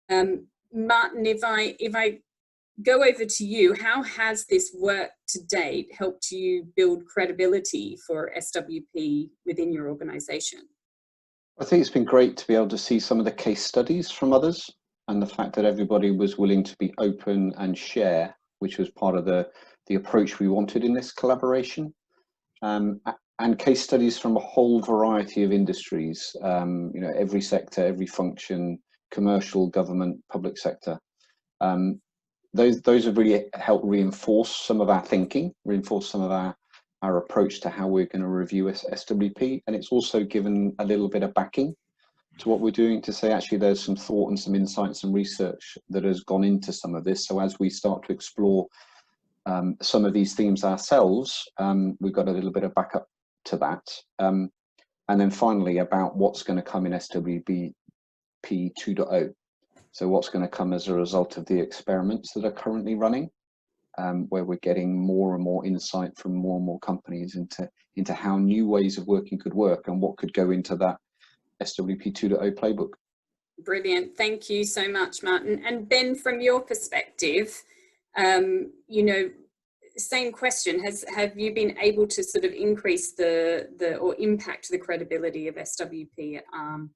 Martin, if I go over to you, how has this work to date helped you build credibility for SWP within your organisation? I think it's been great to be able to see some of the case studies from others, and the fact that everybody was willing to be open and share, which was part of the approach we wanted in this collaboration. And case studies from a whole variety of industries, you know, every sector, every function, commercial, government, public sector. Those have really helped reinforce some of our thinking, reinforce some of our approach to how we're going to review SWP. And it's also given a little bit of backing to what we're doing, to say actually there's some thought and some insights and research that has gone into some of this. So as we start to explore some of these themes ourselves, we've got a little bit of backup to that. And then finally, about what's going to come in SWP 2.0. So what's going to come as a result of the experiments that are currently running, where we're getting more and more insight from more and more companies into how new ways of working could work and what could go into that SWP 2.0 playbook. Brilliant. Thank you so much, Martin. And Ben, from your perspective, you know, same question, have you been able to sort of increase or impact the credibility of SWP at ARM?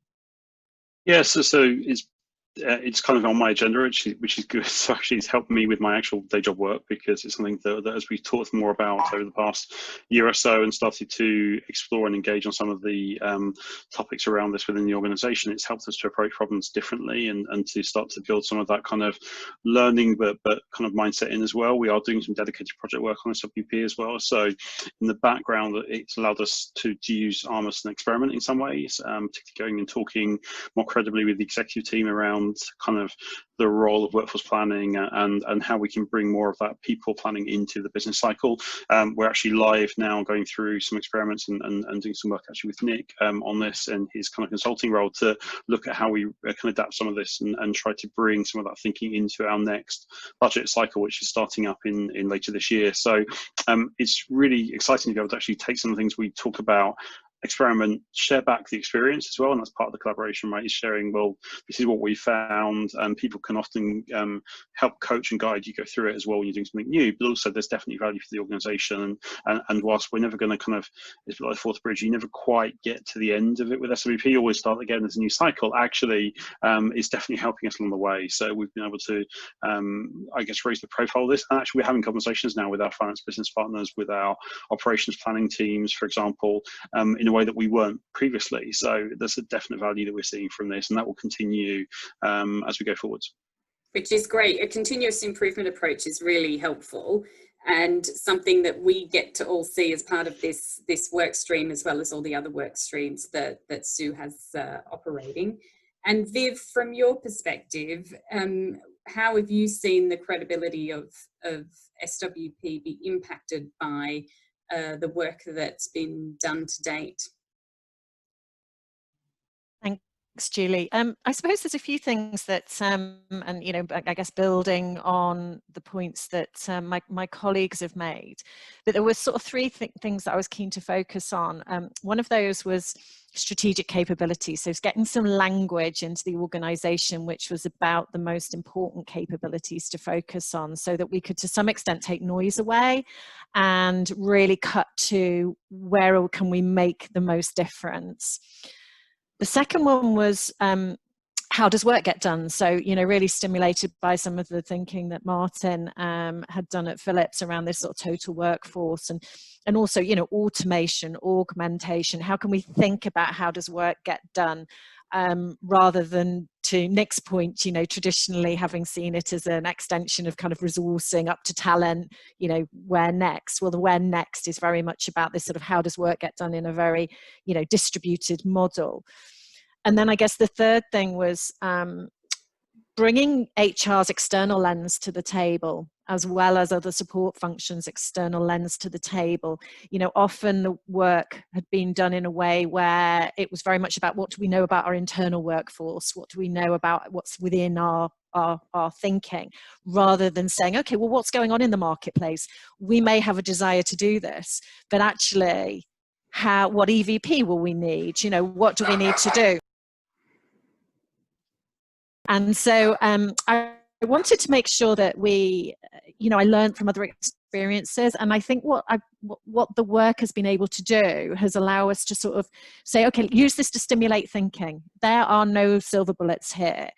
Yes, so it's kind of on my agenda, which is good. So actually it's helped me with my actual day job work, because it's something that as we've talked more about over the past year or so and started to explore and engage on some of the topics around this within the organization, it's helped us to approach problems differently and to start to build some of that kind of learning but kind of mindset in as well. We are doing some dedicated project work on SWP as well. So in the background, it's allowed us to use ARM as an experiment in some ways, particularly going and talking more credibly with the executive team around kind of the role of workforce planning and how we can bring more of that people planning into the business cycle. We're actually live now going through some experiments and doing some work actually with Nick on this and his kind of consulting role to look at how we can adapt some of this and try to bring some of that thinking into our next budget cycle, which is starting up in later this year. So it's really exciting to be able to actually take some of the things we talk about, experiment, share back the experience as well, and that's part of the collaboration, right? Is sharing, well, this is what we found, and people can often help coach and guide you go through it as well when you're doing something new. But also, there's definitely value for the organisation, and whilst we're never going to kind of, it's like Fourth Bridge, you never quite get to the end of it with SWP. You always start again as a new cycle. Actually, it's definitely helping us along the way. So we've been able to, I guess, raise the profile of this. And actually, we're having conversations now with our finance business partners, with our operations planning teams, for example, in a way that we weren't previously. So there's a definite value that we're seeing from this, and that will continue as we go forwards. Which is great. A continuous improvement approach is really helpful, and something that we get to all see as part of this work stream, as well as all the other work streams that Sue has operating. And Viv, from your perspective, how have you seen the credibility of SWP be impacted by the work that's been done to date? Thanks, Julie. I suppose there's a few things that, and you know, I guess building on the points that my colleagues have made, but there were sort of three things that I was keen to focus on. One of those was strategic capability. So it's getting some language into the organisation, which was about the most important capabilities to focus on, so that we could to some extent take noise away and really cut to where can we make the most difference. The second one was how does work get done? So, you know, really stimulated by some of the thinking that Martin had done at Philips around this sort of total workforce, and also, you know, automation, augmentation. How can we think about how does work get done, rather than, to Nick's point, you know, traditionally having seen it as an extension of kind of resourcing up to talent, you know, where next? Well, the where next is very much about this sort of how does work get done in a very, you know, distributed model. And then I guess the third thing was bringing HR's external lens to the table, as well as other support functions' external lens to the table. You know, often the work had been done in a way where it was very much about what do we know about our internal workforce, what do we know about what's within our thinking, rather than saying, okay, well, what's going on in the marketplace? We may have a desire to do this, but actually, what EVP will we need? You know, what do we need to do? And so I wanted to make sure that we, I learned from other experiences. And I think what the work has been able to do has allowed us to sort of say, okay, use this to stimulate thinking. There are no silver bullets here.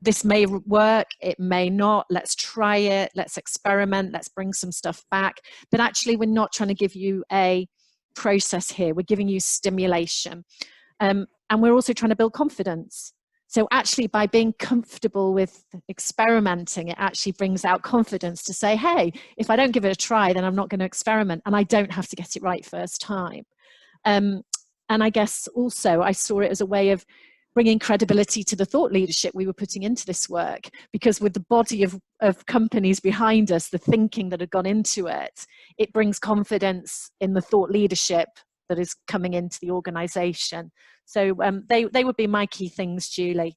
This may work, it may not. Let's try it. Let's experiment. Let's bring some stuff back. But actually, we're not trying to give you a process here. We're giving you stimulation. And we're also trying to build confidence. So actually, by being comfortable with experimenting, it actually brings out confidence to say, hey, if I don't give it a try, then I'm not going to experiment, and I don't have to get it right first time. And I guess also I saw it as a way of bringing credibility to the thought leadership we were putting into this work, because with the body of companies behind us, the thinking that had gone into it, it brings confidence in the thought leadership that is coming into the organization. So they would be my key things, Julie.